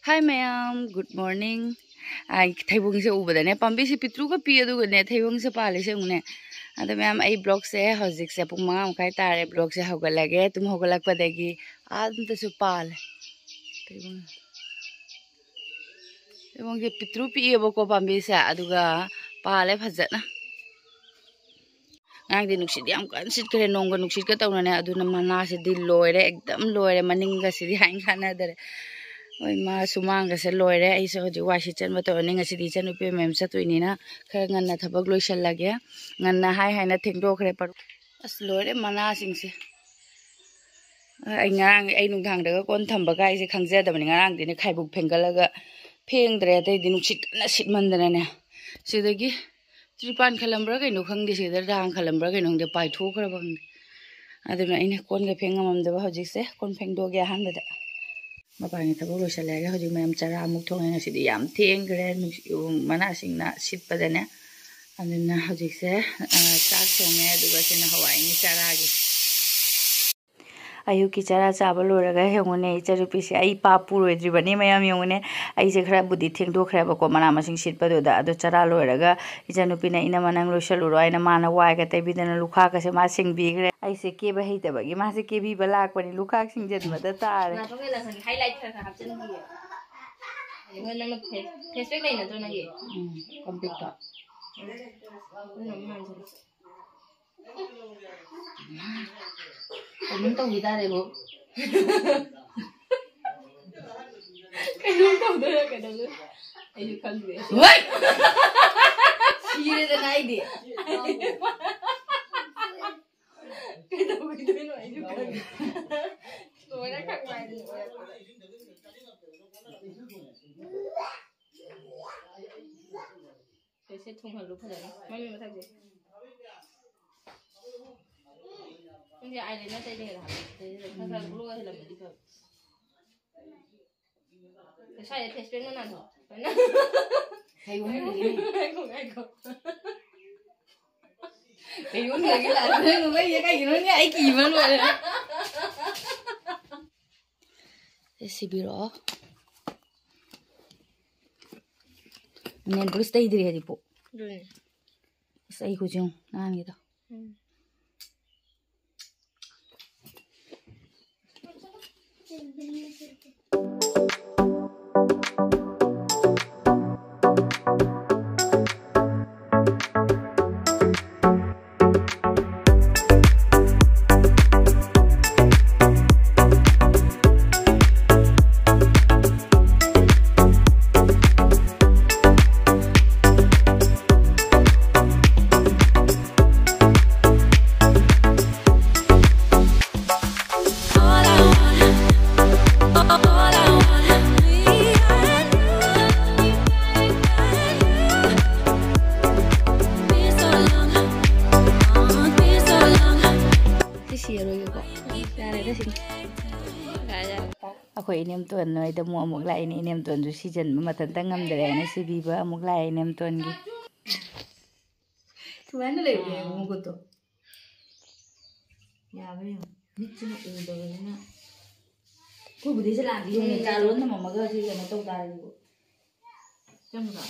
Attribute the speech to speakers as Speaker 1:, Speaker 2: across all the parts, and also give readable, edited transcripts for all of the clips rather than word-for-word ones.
Speaker 1: Hi ma'am, good morning. Ai thaibung se ubada ne pambi se pitru ka pi adu ne thaibung se pale se une. Ada ma'am ai blog se hojik se pung ma kai tare blog se hogalage tum hogalak padagi adum te su pal. Thaibung ke pitru pi ebo ko pambi se aduga pale phajana. Ngang di nuksit yam kan sit kare nongga nuksit ka tawna ne aduna mana se di loire ekdam loire maninga se di hain khana dare. Oi ma sumang se loire ai so ji washi chen ma to ninga si di chen upe mem sa tuinina khar nganna thabak loisal lage nganna hai hai na thengdo khre par as loire mana sing se ai ngang ai nung thang daga kon thamba kai se khangja da bani ngang dine khaibuk phengalaga phengdre dai di nuksit na sit mandana ne sidagi tripan khalambra kai no khangdi se da rang khalambra kai nong de pai tho khra bang aduna ine kon ga phengamam da hojik se kon phengdo ge han da mapani thabo loisalaga hojik mayam chara amuk thong nga sidi yam thengre mana singna sitpadane aduna hojik se chak thonge aduga sina hawai ni chara gi ayuki chara chaba loraga hengone icharupi se ai pa puroidribani mayam yongone ai se khra budi thengdo khra ba ko mana masing sitpado da adu chara loraga ichanupi na ina manang loisaluro aina mana wai ga tebidana lukha ka se ma singbi gre ai se ke ba heita bagi ma se ke bi balak pani lukha singjen mada tare na thongela sang highlight khra khra hapchen gi ngan nang facebook lai na to na gi complete ka Mình tao gì ta đây bộ cái lúc tao đây là cái đâu ai chụp khăn gì vậy gì đây này đi cái đâu bị tôi nói chụp khăn tôi đã khăn ngoài đi cái sẽ thùng hàng lúc này mấy mình thay gì 근데 아이 내가 때리게 다. 그래서 글로가 해라 메디가. 그 사이에 테스트는 안 더. 아이고. 이거 얘기를 안 하는 거야. 얘가 이러냐? 아이 기분 뭐야? 레시피로. 난 벌써 이들이 해디 보. 그래. 이거 좀 나한게다. Aku nem tuan noi da mu amuk lai ni nem tuan ju season ma tan ta ngam dare na si bi ba amuk lai nem tuan gi tuan le be mu ko to ya ba yo ni chu u da na ko bu de sala bi ni ta lon na ma ga ji na to da ri ko cham ga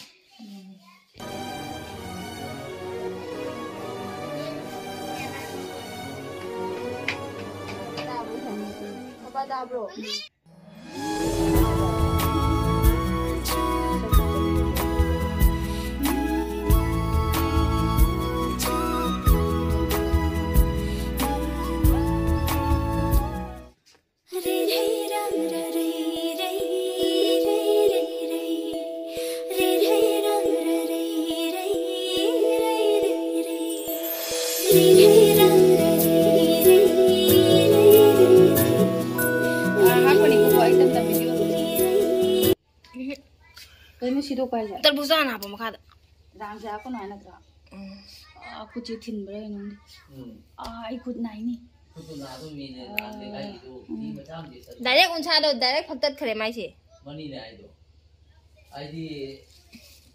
Speaker 1: Apa dah bro? तरबूजा ना apa makada ram ja ko na tra aku chi thin bre nung ai khut nai ni direct unsa do direct phaktat khare mai se mani ne ai do ai di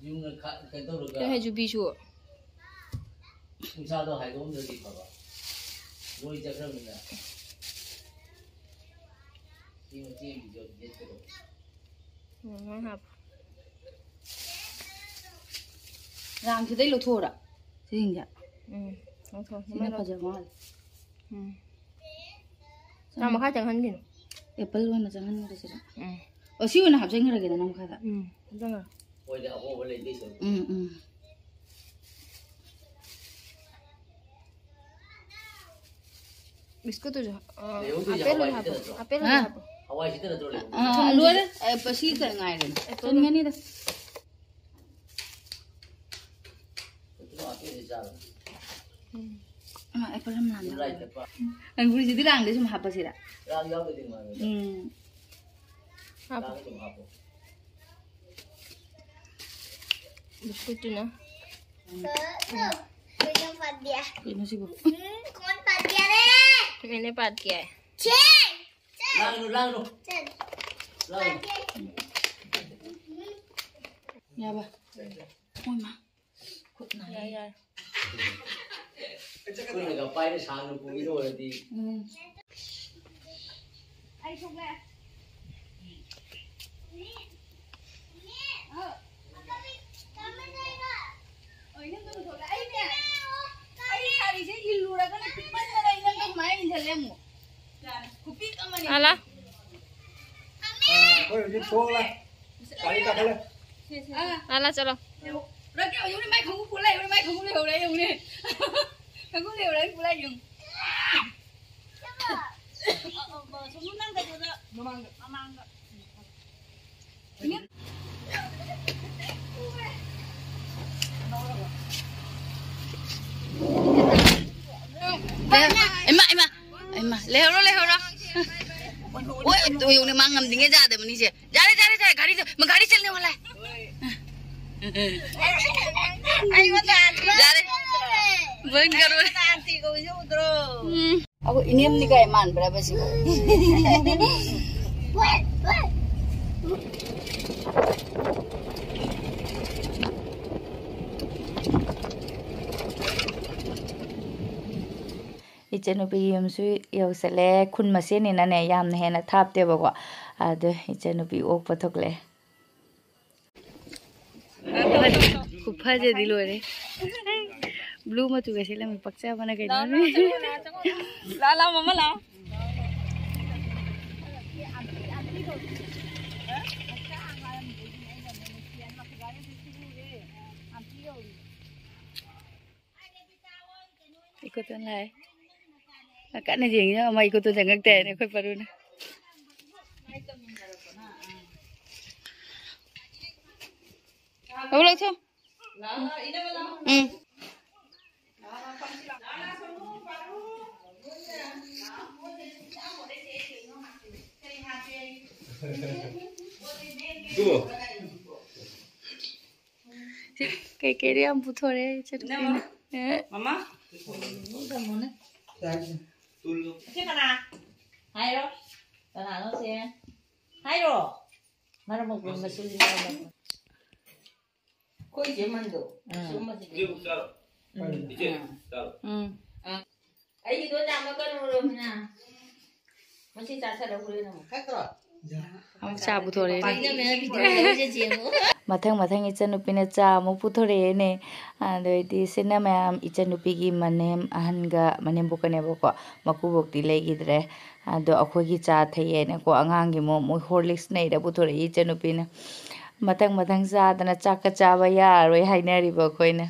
Speaker 1: yung ka to ro ga he ju bi chu unsa do hai do de di ba loi ja khra ni na
Speaker 2: ครับ
Speaker 1: รางที่ได้เราโทษอ่ะจริงจ้ะ
Speaker 2: เราโทษ
Speaker 1: ที่ไม่พอใจว่า
Speaker 2: เรามาค่าจังหันกิน
Speaker 1: เอเปิลวันน่ะจังหันไม่ได้สิสิวันน่ะหับจังหันอะไรกันน้ำค่าจ้ะ
Speaker 2: จังอ่ะบิสกุตtuh apel lah
Speaker 3: Awal kita dah teroleh.
Speaker 1: Luar pasti tak ngai kan. Tuan kan ni dah.
Speaker 3: Itu apel dia jalan.
Speaker 1: Apel mana dah? Anggur jadi rang dia cuma apa sih dah?
Speaker 3: Rang jauh dia mana?
Speaker 2: Apa? Biskut tu na.
Speaker 4: Minum Fadia.
Speaker 1: Ini sih bu.
Speaker 4: Kau Fadia deh.
Speaker 2: Ini pat kia.
Speaker 4: Cek.
Speaker 3: Lang lu. Lang.
Speaker 1: Ya bah. Oh ma. Kut na.
Speaker 2: Ya.
Speaker 3: Kau ni gapai ni sang lu pun itu nanti.
Speaker 4: Ay suka.
Speaker 2: Alah.
Speaker 5: Kau jadi tua lah. Kali tak boleh.
Speaker 2: Alah calo.
Speaker 1: Rồi cái ông này máy không có phụ lại, máy không có liều đấy ông này. Không có liều đấy phụ lại dùng. Xuống năng cái đó. Mang. Em mà, leo đó. Ôi, tụi ông này mang ngầm tiếng ra để mà đi chứ. Ra đây, गाड़ी चलने वाला है.
Speaker 4: Ay mata.
Speaker 1: Ra đây. Vâng karo.
Speaker 4: Nanti kau judro.
Speaker 1: Aku ini ni kayak man berapa sih? Ichanupi yamsu yausale kun masini na ne yam na hena thap te bagwa adu ichanupi ok pathokle kupha je dilo re blue ma tu gase la me pakcha bana kai
Speaker 2: La mama la.
Speaker 1: ikutan lai kan ni jing ya mai ikutan jangak te ne khoi paru na au lak cho cái đi ăn bút thôi đấy chứ đừng
Speaker 2: Mama.
Speaker 6: Hai rồi, tao nó xe, hai rồi, mà nó một lần mà xui ra mà, coi gì mà được, xui mà gì được, ấy gì tôi làm nó có đâu nha, mà chỉ trả sao đâu có đâu, khác rồi.
Speaker 1: Không cha bút thôi đấy.
Speaker 6: Mathang ichanupi na cha mo puthore ne adoiti sinama ichanupi gi manem ahanga manem bokane boko makubok ti legidre ado akhogi cha thaye ne ko angang gi mo horlicks nei da puthore ichanupi na mathang cha dana chaka cha ba ya roi hainari ba khoina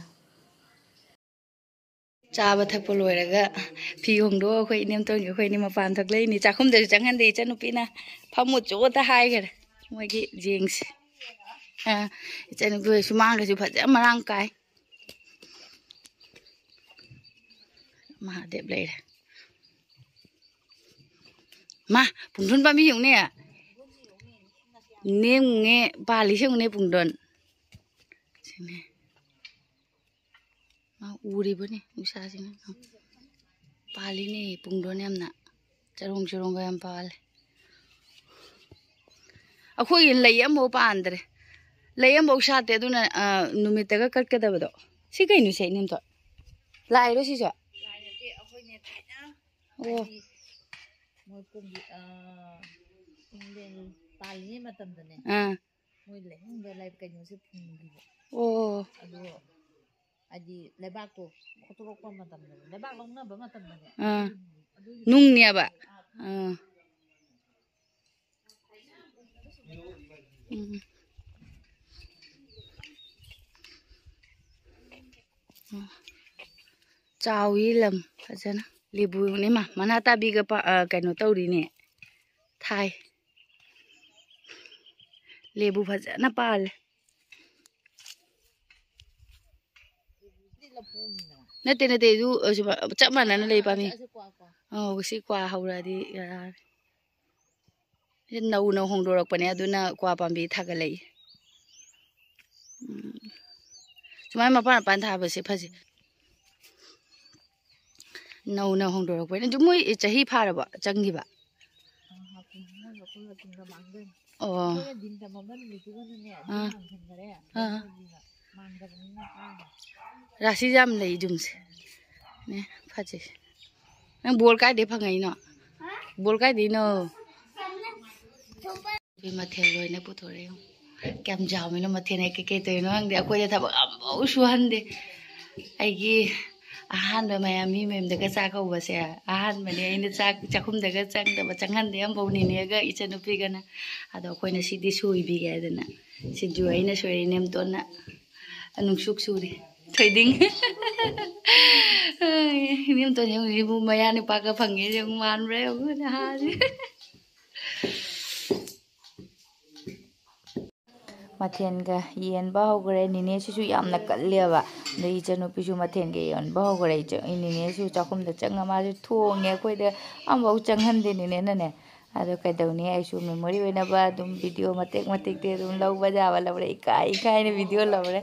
Speaker 6: cha ba thak poloi raga phi hongdo khoi nem ton gi khoi ni ma pan thak lei ni cha khum de chang han de ichanupi na phamu cho ta hai ga moi gi jings ichanupi sumang ga ju phaja marang kai ma đẹp lei ma pungdon ba mi yung ne nem nge ba li sing ne pungdon sine ma uri bani usa sing pa li ne pungdon yam na charong ga yam pal akhoi lei am ho pa andre lei am bo sa te du na numit ta ka kat ka da ba do si kai nu sei nim to lai ro si so
Speaker 2: Lai ne te akhoi ne thai na.
Speaker 1: Oh.
Speaker 2: Moi pum bi
Speaker 6: पाली मतमदने मोय Laing life कइनो से फुंगी ओ अदो अदि लेबाक को खतरोक मतमदने लेबाक लंगना बा मतमदने
Speaker 1: नुंगनियाबा चावी lump फजना लेबू ने मना ताबीगा कइनो तौरीने थाई लेबू फजना पाल नते नते दु चप मानना ले पामी सी क्वा हौरादी नौ नौ होंदोरकपने अदुना क्वा पाम्बी थागलै सुमाय मपान पान थाबसे फजे नौ नौ होंदोरकपने जु मोय चही फारबा चंगिबा राशि जाम लई जुमसे ने फजे नंग बोल काय दे फंगई न बोल काय दे न बे मथेल लोइने पुथोरे क्याम जामिनो मथेन के तोइनो अंग दे अखोय थबक अमबौ सुहन दे आइगी आहान बे मायामी मेमदगा चाकौबसे आहान बने आइने चाक चाखुमदगा चंगदबा चंगहन दे अमबौ निनेगा इचनुपीगना अदो अखोयना सिदि सुइबिगे अदना सिजु आइना सोरि नेमतोना अनुसुक सुरि थैदिंग नेमतोन यंग बु मयानि पाका फंगे जंग मानब्रे उना हाजे मथेनगा येनबा होगरे निनेसु यामना कल्लेबा द इचनुपीसु मथेनगे येनबा होगरे निनेसु चाखुमदा चंगा माजु थोंगे अखोयदा अमबौ चंगहनदे निनेनने अदो कैदौनी आइसु मेमोरी ओइनाबा दुम वीडियो मतेक मतेक दे दुम लौबा जाबा लबरे इकाइने वीडियो लबरे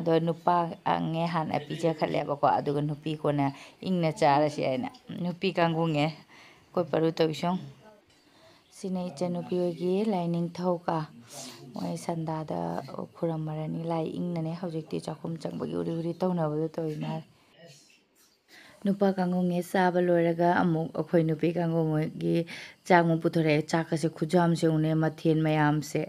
Speaker 1: अदो नुपा अंगे हाना पिजा खलेबको अदुगा नुपी कोना इंगना चारसे आइना नुपी कांगुंगे कोइ परु तौसों सिने इचनुपी होगी लाइनिंग थौका मोय संदादा खुरमरनी लाई इंगने हौजिकति चाखुम चंगबगी उरि उरि तौनबदो तोइमा नुपा कांगुंगे चाबा लोइरगा अमुक अखोय नुपी कांगुंगी चांगमु पुथोरे चाकसे खुजाम से उने मथेन मयाम से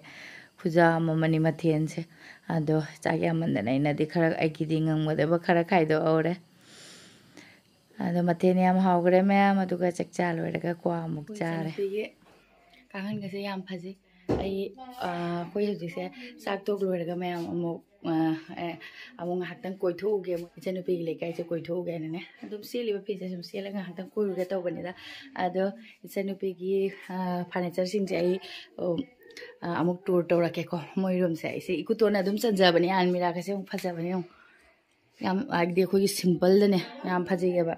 Speaker 1: खुजाम मनी मथेन से अदो चाग्या मंदना इनादि खरा आइगिदि ngangmodaba खरा खाइदो औरे अदो मथेन याम हावगरे मयाम अदुगा चकचा लोइरगा क्वा अमुक चारे काहन गसे याम फजे आई कोई हजिसे साग तोक लोइरगा मयाम अमुक अमुक हातन कोइथोगे इचनुपी लेकाइसे कोइथोगे ने अदुम सेलिबा फेसे सुम सेलगा हातन कोइरुगे तौबनिदा अदो इचनुपी की फर्नीचर सिंगसे आई अमुक टूर तौरकेको मोइरुम से आइसे इकुतोना अदुम चंजाबने आलमीरा कसे फजाबने याम आगदे खोगी सिंपल दने याम फजेगेबा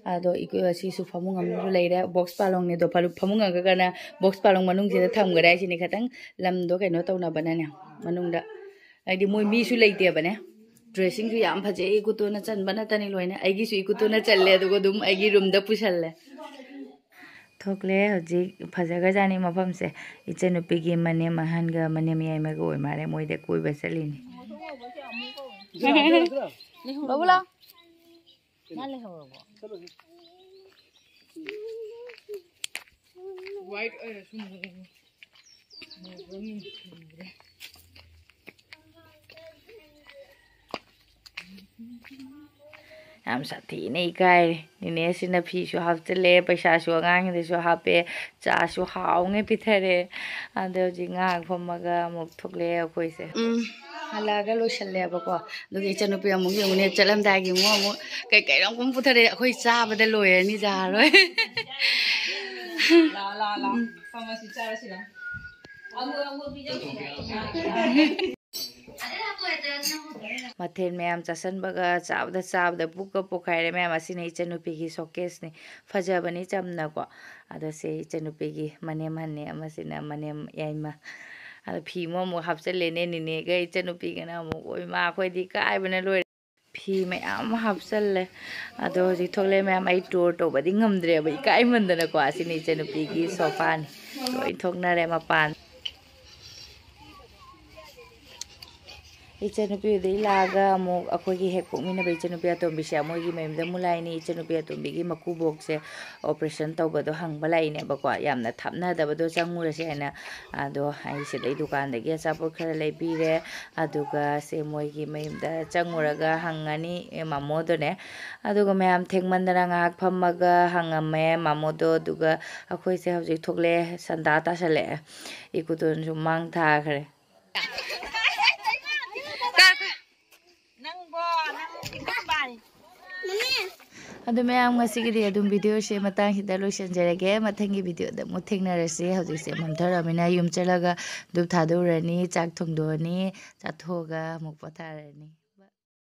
Speaker 1: अदो इको असिसु फमुंग अमु लेरे बॉक्स पालोंग ने दो फमुंग अगना बॉक्स पालोंग मनुंग जे थमगरा सिने खतंग लमदो कइनो तौना बनने मनुंगदा आइदि मोय मीसु लेते बने ड्रेसिंग सु याम फजे इकुतोना चनबना तनि लोइने आइगी सु इकुतोना चल्ले अदुगो दुम आइगी रूम दा पुसल्ले थोकले हजि फजगा जानी मफम से इचनुपीगी मने महनगा मने मियाइमागा ओइ मारे मोइदे कोइबा चलिनि बाबुला नाले हवबो वाइट याम साथी नहीं काय निने सिना फीसु हापचले पैसासु आंगांगदेसु हापे चासु हाउंगे पिथरे आदो जिंगा फमगा मुक थोकले अखोइसे हलागा लोसल्लेबको दुगे इचनुपी अमुक यमुने चलमदागी मो अमुक कई कई रंग कुम पुथरे अखोइ चाबदे लोयरनी जारोय ला ला ला फमसी चारसिला अमु बिजौ मथेन मैम चासनबगा चाबदा बुक पोखाइरे मैम असिने इचनुपीगी शोकेसने फजबनी चमनको अदसे इचनुपीगी मनेम हन्ने अमसिना मनेम याइमा अद फीमो मो हापचलेने निनेगा इचनुपीगना मो ओइमा खोइदि काइबने लोइ फी मैम हापचले अदो हजि थोकले मैम आई टूर तोबदि ngमद्रेबा इकाइमन्दनको असिने इचनुपीगी सोफानि लोइ थोकनारे मपान
Speaker 6: ꯏꯆꯟꯅꯨꯄꯤꯗꯩ ꯂꯥꯛꯑꯒ ꯑꯃꯨꯛ ꯑꯩꯈꯣꯏꯒꯤ ꯍꯦꯛ ꯄꯣꯛꯃꯤꯟꯅꯕ ꯏꯆꯟꯅꯨꯄꯤ ꯑꯇꯣꯝꯕꯤꯁꯦ ꯃꯣꯏꯒꯤ ꯃꯌꯨꯝꯗ ꯃꯨꯂꯥꯏꯅꯤ ꯏꯆꯟꯅꯨꯄꯤ ꯑꯇꯣꯝꯕꯤꯒꯤ ꯃꯀꯨꯕꯣꯛꯁꯦ ꯑꯣꯄꯔꯦꯁꯟ ꯇꯧꯕꯗꯣ ꯍꯪꯕ ꯂꯥꯛꯏꯅꯦꯕꯀꯣ ꯌꯥꯝꯅ ꯊꯥꯞꯅꯗꯕꯗꯣ ꯆꯪꯉꯨꯔꯁꯦ ꯍꯥꯏꯅ ꯑꯗꯣ ꯑꯩ ꯁꯤꯗꯩ ꯗꯨꯀꯥꯟꯗꯒꯤ ꯑꯆꯥꯄꯣꯠ ꯈꯔ ꯂꯩꯕꯤꯔꯦ ꯑꯗꯨꯒ ꯁꯦ ꯃꯣꯏꯒꯤ ꯃꯌꯨꯝꯗ ꯆꯪꯉꯨꯔꯒ ꯍꯪꯉꯅꯤ ꯃꯥꯃꯣꯗꯣꯅꯦ ꯑꯗꯨꯒ ꯃꯌꯥꯝ ꯊꯦꯡꯃꯟꯗꯅ ꯉꯥꯏꯍꯥꯛ ꯐꯝꯃꯒ ꯍꯪꯉꯝꯃꯦ ꯃꯥꯃꯣꯗꯣ ꯑꯗꯨꯒ ꯑꯩꯈꯣꯏꯁꯦ ꯍꯧꯖꯤꯛ ꯊꯣꯛꯂꯛꯑꯦ ꯁꯟꯗꯥ ꯇꯥꯁꯜꯂꯛꯑꯦ ꯏꯀꯨꯇꯣꯟꯁꯨ ꯃꯥꯡ ꯊꯥꯈ꯭ꯔꯦ ꯑꯗꯨ ꯃꯌꯥꯝ ꯉꯁꯤꯒꯤꯗꯤ ꯑꯗꯨꯝ ꯚꯤꯗꯤꯑꯣꯁꯦ ꯃꯇꯥꯡꯁꯤꯗ ꯂꯣꯏꯁꯤꯟꯖꯔꯒꯦ ꯃꯊꯪꯒꯤ ꯚꯤꯗꯤꯑꯣꯗ ꯑꯃꯨꯛ ꯊꯦꯡꯅꯔꯁꯤ ꯍꯧꯖꯤꯛꯁꯦ ꯃꯝꯊꯔꯕꯅꯤꯅ ꯌꯨꯝ ꯆꯠꯂꯒ ꯙꯨꯞ ꯊꯥꯗꯣꯛꯎꯔꯅꯤ ꯆꯥꯛ ꯊꯣꯡꯗꯣꯛꯑꯅꯤ ꯆꯥꯊꯣꯛꯑꯒ ꯑꯃꯨꯛ ꯄꯣꯊꯥꯔꯅꯤ